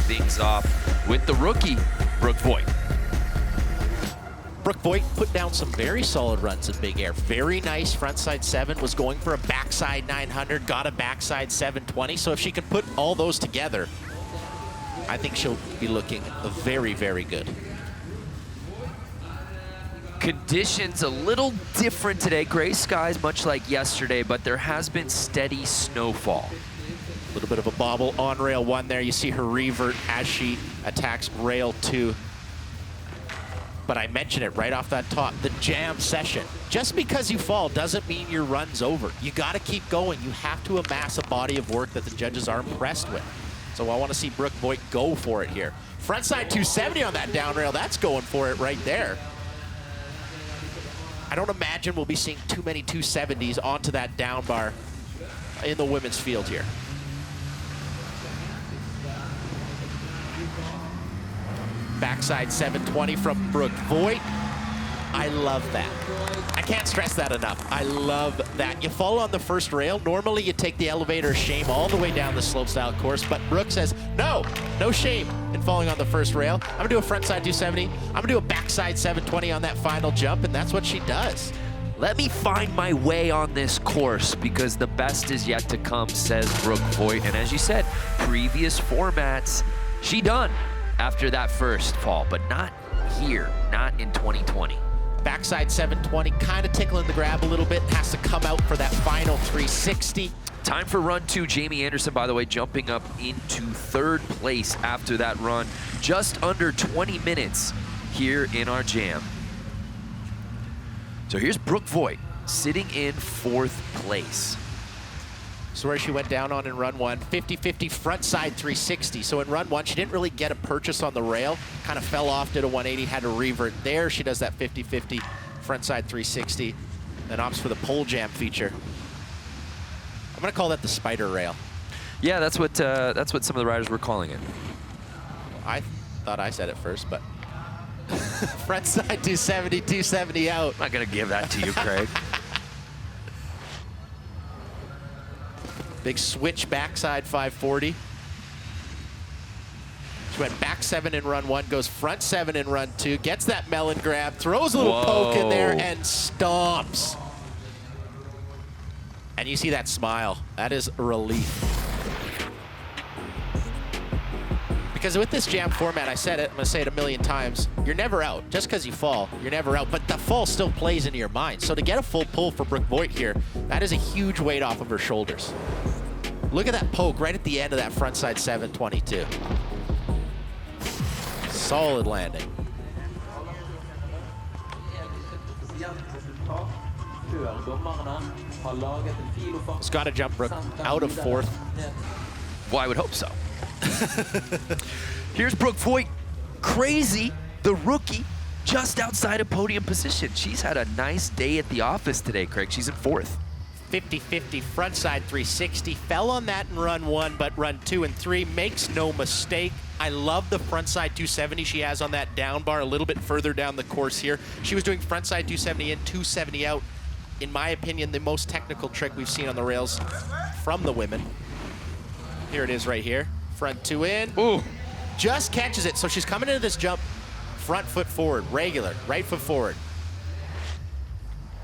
things off with the rookie, Brooke Boyd. Brooke Boyd put down some very solid runs in big air. Very nice frontside 7, was going for a backside 900, got a backside 720. So if she can put all those together, I think she'll be looking very, very good. Conditions a little different today. Gray skies, much like yesterday, but there has been steady snowfall. A little bit of a bobble on rail 1 there. You see her revert as she attacks rail 2. But I mentioned it right off that top, the jam session. Just because you fall doesn't mean your run's over. You gotta keep going. You have to amass a body of work that the judges are impressed with. So I wanna see Brooke Boyd go for it here. Frontside 270 on that down rail, that's going for it right there. I don't imagine we'll be seeing too many 270s onto that down bar in the women's field here. Backside 720 from Brooke Boyd. I love that. I can't stress that enough. I love that. You fall on the first rail. Normally you take the elevator of shame all the way down the slopestyle course, but Brooke says, no shame in falling on the first rail. I'm gonna do a frontside 270. I'm gonna do a backside 720 on that final jump, and that's what she does. Let me find my way on this course because the best is yet to come, says Brooke Boyd. And as you said, previous formats, she done after that first fall, but not here, not in 2020. Backside 720, kind of tickling the grab a little bit, has to come out for that final 360. Time for run 2. Jamie Anderson, by the way, jumping up into 3rd place after that run. Just under 20 minutes here in our jam. So here's Brooke Boyd sitting in 4th place. So where she went down on in run 1, 50-50 frontside 360. So in run 1, she didn't really get a purchase on the rail, kind of fell off, did a 180, had to revert. There she does that 50-50 frontside 360, then opts for the pole jam feature. I'm gonna call that the spider rail. Yeah, that's what some of the riders were calling it. I thought I said it first, but frontside 270, 270 out. I'm not gonna give that to you, Craig. Big switch backside 540. She went back 7 in run 1, goes front 7 in run 2, gets that melon grab, throws a little poke in there, and stomps. And you see that smile. That is a relief. Because with this jam format, I said it, I'm gonna say it a million times, you're never out. Just because you fall, you're never out, but the fall still plays into your mind. So to get a full pull for Brooke Boyd here, that is a huge weight off of her shoulders. Look at that poke right at the end of that frontside 722. Solid landing. It's got to jump Brooke out of 4th. Well, I would hope so. Here's Brooke Boyd, crazy, the rookie, just outside of podium position. She's had a nice day at the office today, Craig. She's in 4th. 50-50 frontside 360, fell on that in run 1, but run 2 and 3 makes no mistake. I love the frontside 270 she has on that down bar a little bit further down the course here. She was doing frontside 270 in, 270 out. In my opinion, the most technical trick we've seen on the rails from the women. Here it is right here. Front 2 in. Ooh. Just catches it. So she's coming into this jump, front foot forward, regular, right foot forward.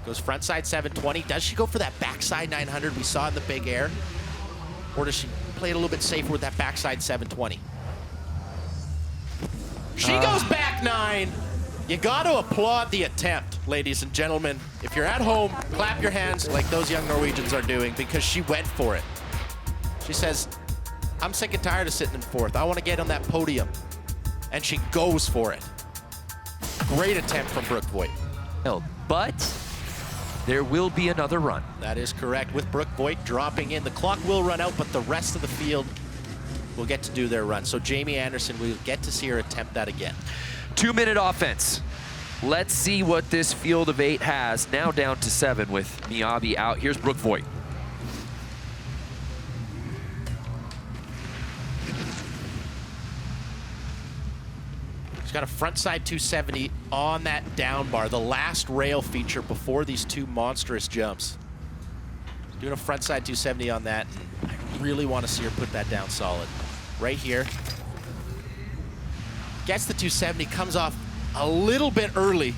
Goes frontside 720. Does she go for that backside 900 we saw in the big air? Or does she play it a little bit safer with that backside 720? She goes back 9. You got to applaud the attempt, ladies and gentlemen. If you're at home, clap your hands like those young Norwegians are doing because she went for it. She says, I'm sick and tired of sitting in 4th. I want to get on that podium. And she goes for it. Great attempt from Brooke Boyd. But there will be another run. That is correct. With Brooke Boyd dropping in, the clock will run out, but the rest of the field will get to do their run. So Jamie Anderson, we'll get to see her attempt that again. 2-minute offense. Let's see what this field of 8 has. Now down to 7 with Miyabi out. Here's Brooke Boyd. She's got a frontside 270 on that down bar, the last rail feature before these 2 monstrous jumps. Doing a frontside 270 on that, and I really want to see her put that down solid. Right here, Gets the 270, comes off a little bit early.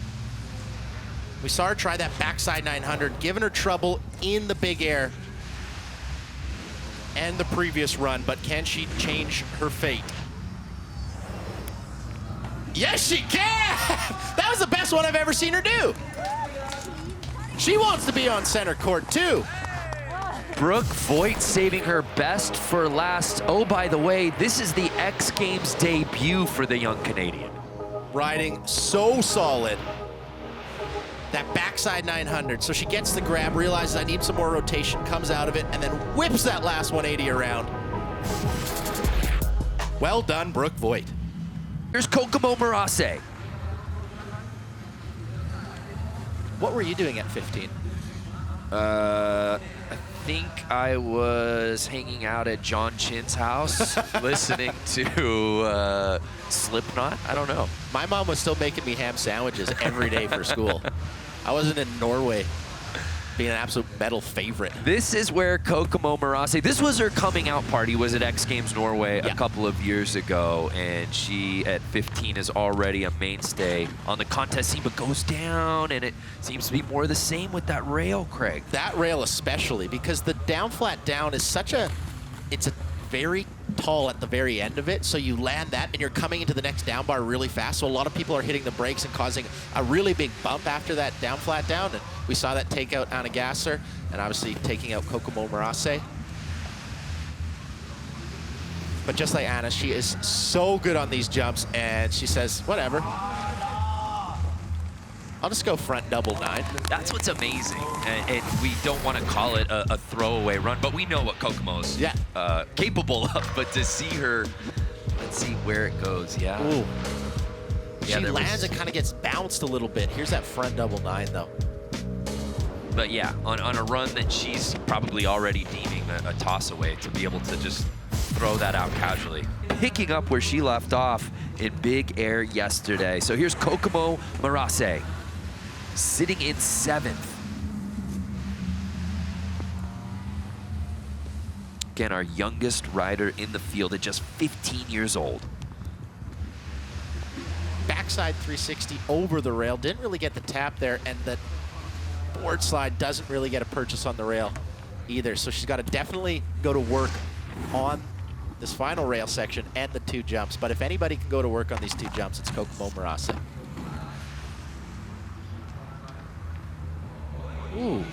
We saw her try that backside 900, giving her trouble in the big air and the previous run, but can she change her fate? Yes, she can! That was the best one I've ever seen her do. She wants to be on center court, too. Brooke Boyd saving her best for last. Oh, by the way, this is the X Games debut for the young Canadian. Riding so solid. That backside 900. So she gets the grab, realizes I need some more rotation, comes out of it, and then whips that last 180 around. Well done, Brooke Boyd. Here's Kokomo Marat. What were you doing at 15? I think I was hanging out at John Chin's house listening to Slipknot. I don't know. My mom was still making me ham sandwiches every day for school. I wasn't in Norway being an absolute metal favorite. This is where Kokomo Marat, this was her coming out party, was at X Games Norway a couple of years ago, and she at 15 is already a mainstay on the contest scene, but goes down, and it seems to be more the same with that rail, Craig. That rail especially, because the down flat down is such a, it's a very tall at the very end of it, so you land that and you're coming into the next down bar really fast, so a lot of people are hitting the brakes and causing a really big bump after that down flat down, and we saw that take out Anna Gasser and obviously taking out Kokomo Marat. But just like Anna, she is so good on these jumps, and she says, whatever, I'll just go front double 9. That's what's amazing, and we don't want to call it a throwaway run, but we know what Kokomo's capable of. But to see her, let's see where it goes. Yeah. Ooh. Yeah, she lands and kind of gets bounced a little bit. Here's that front double 9 though. But yeah, on a run that she's probably already deeming a toss away, to be able to just throw that out casually. Picking up where she left off in big air yesterday. So here's Kokomo Marat, sitting in 7th. Again, our youngest rider in the field at just 15 years old. Backside 360 over the rail. Didn't really get the tap there, and the board slide doesn't really get a purchase on the rail either. So she's got to definitely go to work on this final rail section and the 2 jumps. But if anybody can go to work on these 2 jumps, it's Kokomo Marat. Ooh,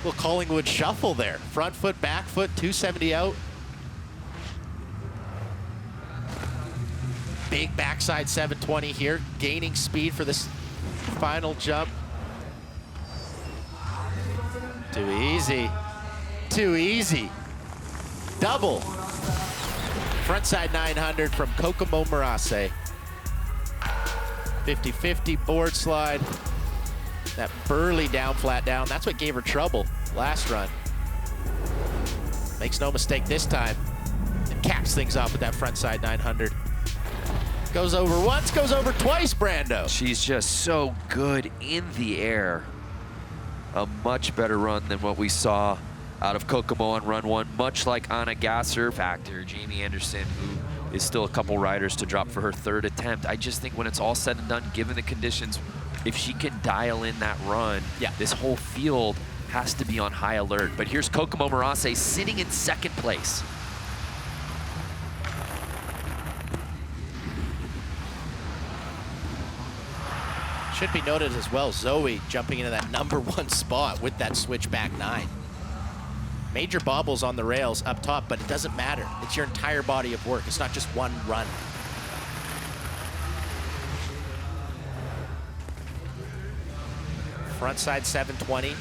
little Collingwood shuffle there. Front foot, back foot, 270 out. Big backside 720 here, gaining speed for this final jump. Too easy, too easy. Double. Frontside 900 from Kokomo Marat. 50-50 board slide. That burly down, flat down, that's what gave her trouble last run. Makes no mistake this time, and caps things off with that frontside 900. Goes over once, goes over twice, Brando. She's just so good in the air. A much better run than what we saw out of Kokomo on run 1, much like Anna Gasser, factor Jamie Anderson, who is still a couple riders to drop for her 3rd attempt. I just think when it's all said and done, given the conditions, if she can dial in that run, this whole field has to be on high alert. But here's Kokomo Marat sitting in 2nd place. Should be noted as well, Zoe jumping into that #1 spot with that switchback 9. Major bobbles on the rails up top, but it doesn't matter. It's your entire body of work. It's not just one run. Frontside 720.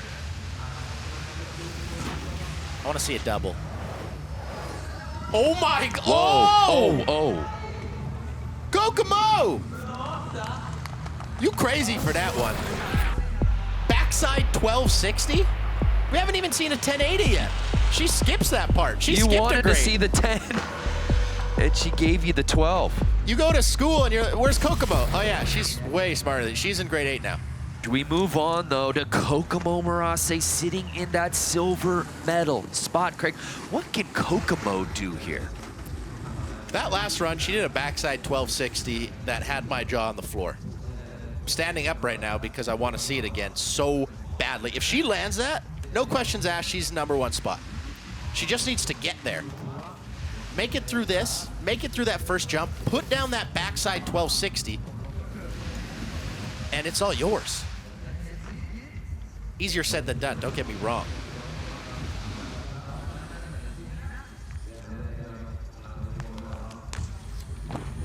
I want to see a double. Oh my God! Oh! Kokomo! You crazy for that one. Backside 1260? We haven't even seen a 1080 yet. She skips that part. She skipped You a wanted grade. to see the 10, and she gave you the 12. You go to school and you're, where's Kokomo? Oh yeah, she's way smarter than, she's in grade 8 now. We move on, though, to Kokomo Marat sitting in that silver medal spot. Craig, what can Kokomo do here? That last run, she did a backside 1260 that had my jaw on the floor. I'm standing up right now because I want to see it again so badly. If she lands that, no questions asked, she's #1 spot. She just needs to get there. Make it through this, make it through that first jump, put down that backside 1260, and it's all yours. Easier said than done, don't get me wrong.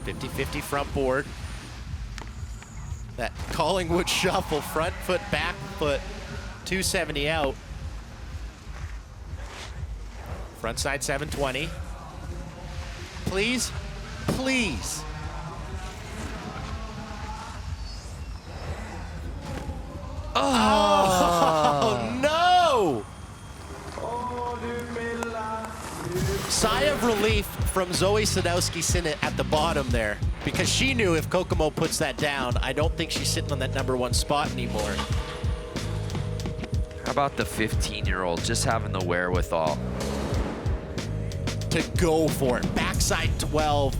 .50-50 front board. That Collingwood shuffle, front foot, back foot, 270 out. Front side 720. Please, please. Oh, no! Sigh of relief from Zoe Sadowski at the bottom there, because she knew if Kokomo puts that down, I don't think she's sitting on that #1 spot anymore. How about the 15-year-old just having the wherewithal to go for it? Backside 12.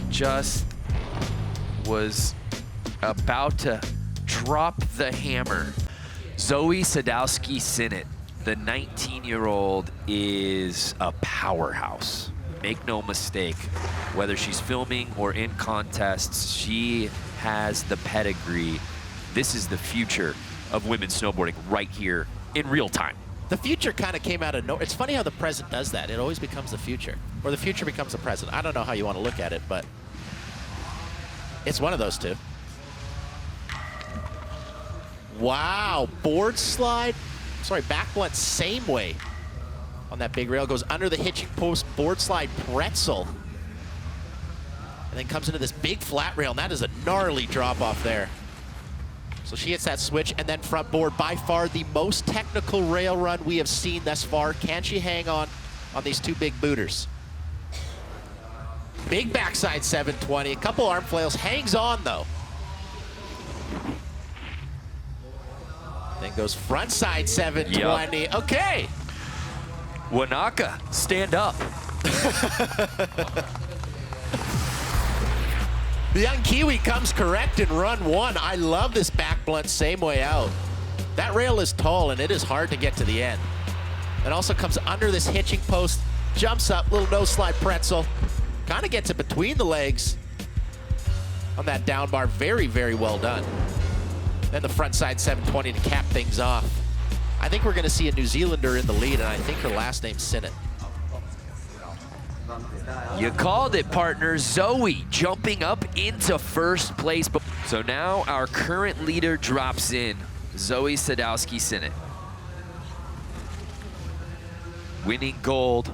Just was about to drop the hammer. Zoe Sadowski, the 19-year-old, is a powerhouse. Make no mistake, whether she's filming or in contests, she has the pedigree. This is the future of women's snowboarding right here in real time. The future kind of came out of nowhere. It's funny how the present does that. It always becomes the future, or the future becomes the present. I don't know how you want to look at it, but it's one of those two. Wow, board slide. Sorry, back blunt same way on that big rail. Goes under the hitching post, board slide pretzel. And then comes into this big flat rail, and that is a gnarly drop off there. So she hits that switch, and then front board, by far the most technical rail run we have seen thus far. Can she hang on these two big booters? Big backside 720, a couple arm flails, hangs on though. Then goes front side 720, yep. Okay. Wanaka, stand up. The young Kiwi comes correct in run 1. I love this back blunt same way out. That rail is tall and it is hard to get to the end. It also comes under this hitching post, jumps up, little nose slide pretzel, kind of gets it between the legs on that down bar. Very, very well done. Then the front side 720 to cap things off. I think we're gonna see a New Zealander in the lead, and I think her last name's Sinnott. You called it, partner. Zoe jumping up into first place. So now our current leader drops in, Zoe Sadowski, winning gold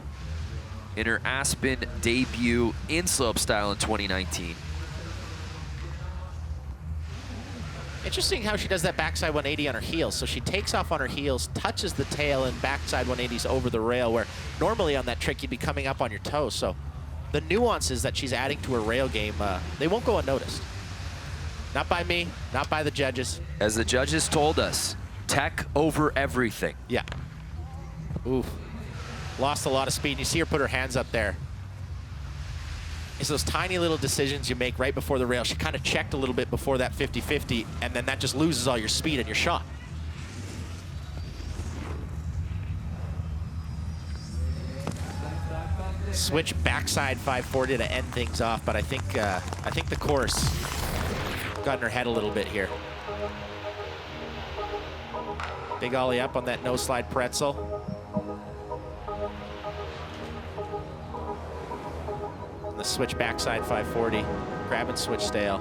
in her Aspen debut in slopestyle in 2019. Interesting how she does that backside 180 on her heels. So she takes off on her heels, touches the tail, and backside 180s over the rail, where normally on that trick you'd be coming up on your toes. So the nuances that she's adding to her rail game, they won't go unnoticed. Not by me, not by the judges. As the judges told us, tech over everything. Yeah. Ooh. Lost a lot of speed. You see her put her hands up there. It's those tiny little decisions you make right before the rail. She kind of checked a little bit before that 50-50, and then that just loses all your speed and your shot. Switch backside 540 to end things off, but I think the course got in her head a little bit here. Big ollie up on that no slide pretzel. The switch backside 540, grab and switch stale.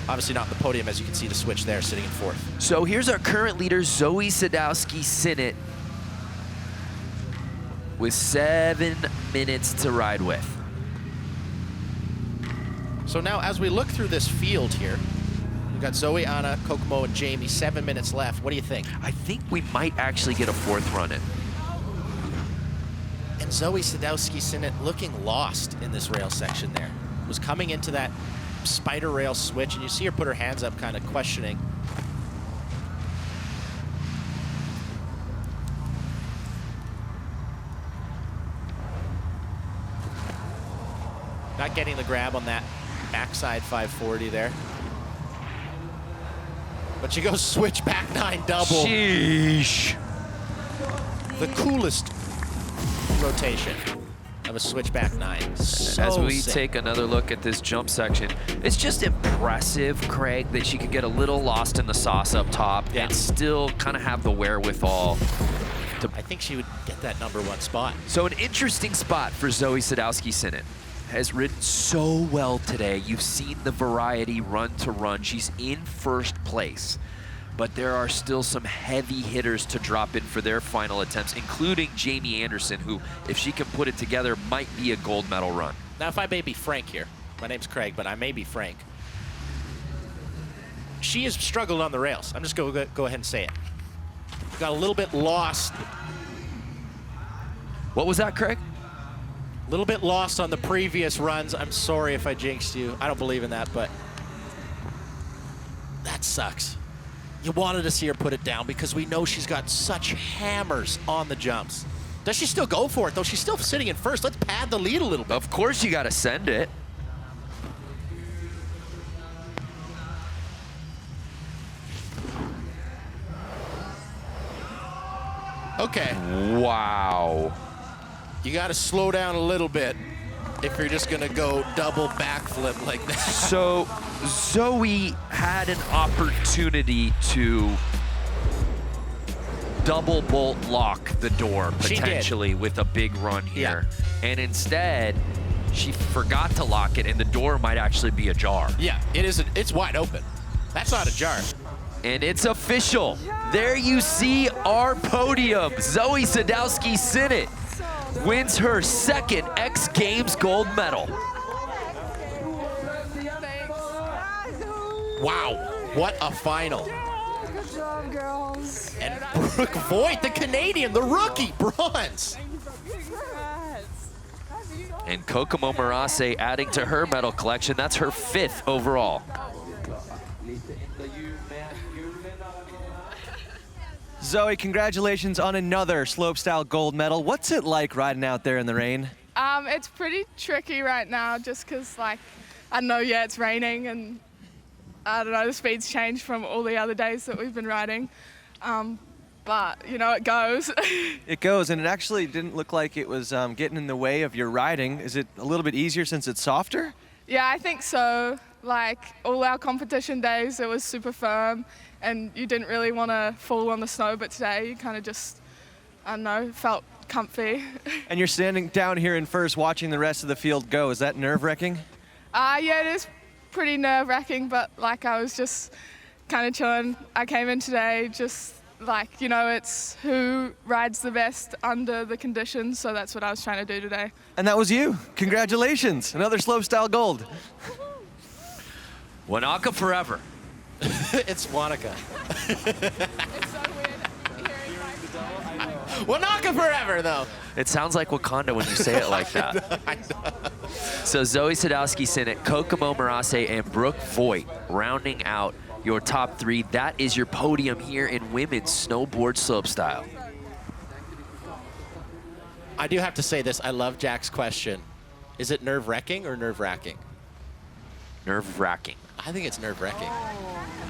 Obviously not in the podium, as you can see the switch there sitting in fourth. So here's our current leader, Zoe Sadowski, with 7 minutes to ride with. So now as we look through this field here, we've got Zoe, Anna, Kokomo, and Jamie, 7 minutes left. What do you think? I think we might actually get a fourth run in. And Zoe Sadowski looking lost in this rail section there. Was coming into that spider rail switch, and you see her put her hands up kind of questioning. Not getting the grab on that backside 540 there. But she goes switch back 9 double. Sheesh. The coolest rotation of a switchback 9. So As we sick. take another look at this jump section, it's just impressive, Craig, that she could get a little lost in the sauce up top and still kind of have the wherewithal. I think she would get that #1 spot. So an interesting spot for Zoe Sadowski-Sinnott. Has ridden so well today. You've seen the variety run to run. She's in first place. But there are still some heavy hitters to drop in for their final attempts, including Jamie Anderson, who, if she can put it together, might be a gold medal run. Now, if I may be frank here, my name's Craig, but I may be frank. She has struggled on the rails. I'm just going to go ahead and say it. Got a little bit lost. What was that, Craig? A little bit lost on the previous runs. I'm sorry if I jinxed you. I don't believe in that, but that sucks. You wanted to see her put it down because we know she's got such hammers on the jumps. Does she still go for it, though? She's still sitting in first. Let's pad the lead a little bit. Of course you got to send it. Okay. Wow. You got to slow down a little bit if you're just going to go double backflip like that. So Zoe had an opportunity to double bolt lock the door potentially with a big run here. Yeah. And instead, she forgot to lock it and the door might actually be ajar. Yeah, it's wide open. That's not ajar. And it's official. There you see our podium. Zoe Sadowski-Sinnott wins her second X Games gold medal. Wow, what a final. Good job, girls. And Brooke Boyd, the Canadian, the rookie, bronze. And Kokomo Marat adding to her medal collection. That's her 5th overall. Zoe, congratulations on another slopestyle gold medal. What's it like riding out there in the rain? It's pretty tricky right now just because, like, I don't know, yeah, it's raining and I don't know, the speed's changed from all the other days that we've been riding. But, you know, it goes. It goes, and it actually didn't look like it was getting in the way of your riding. Is it a little bit easier since it's softer? Yeah, I think so. Like, all our competition days, it was super firm and you didn't really want to fall on the snow, but today you kind of just, I don't know, felt comfy. And you're standing down here in first watching the rest of the field go. Is that nerve-wracking? Yeah, it is pretty nerve-wracking, but like I was just kind of chilling. I came in today just like, you know, it's who rides the best under the conditions, so that's what I was trying to do today. And that was you. Congratulations. Another slopestyle gold. Wanaka forever. It's Wanaka. It's so weird hearing Wanaka forever, though. It sounds like Wakanda when you say it like that. So Zoe Sadowski-Sinnott, Kokomo Marat, and Brooke Boyd rounding out your top 3. That is your podium here in women's snowboard slopestyle. I do have to say this. I love Jack's question. Is it nerve-wracking or nerve-wracking? Nerve-wracking. I think it's nerve-wracking.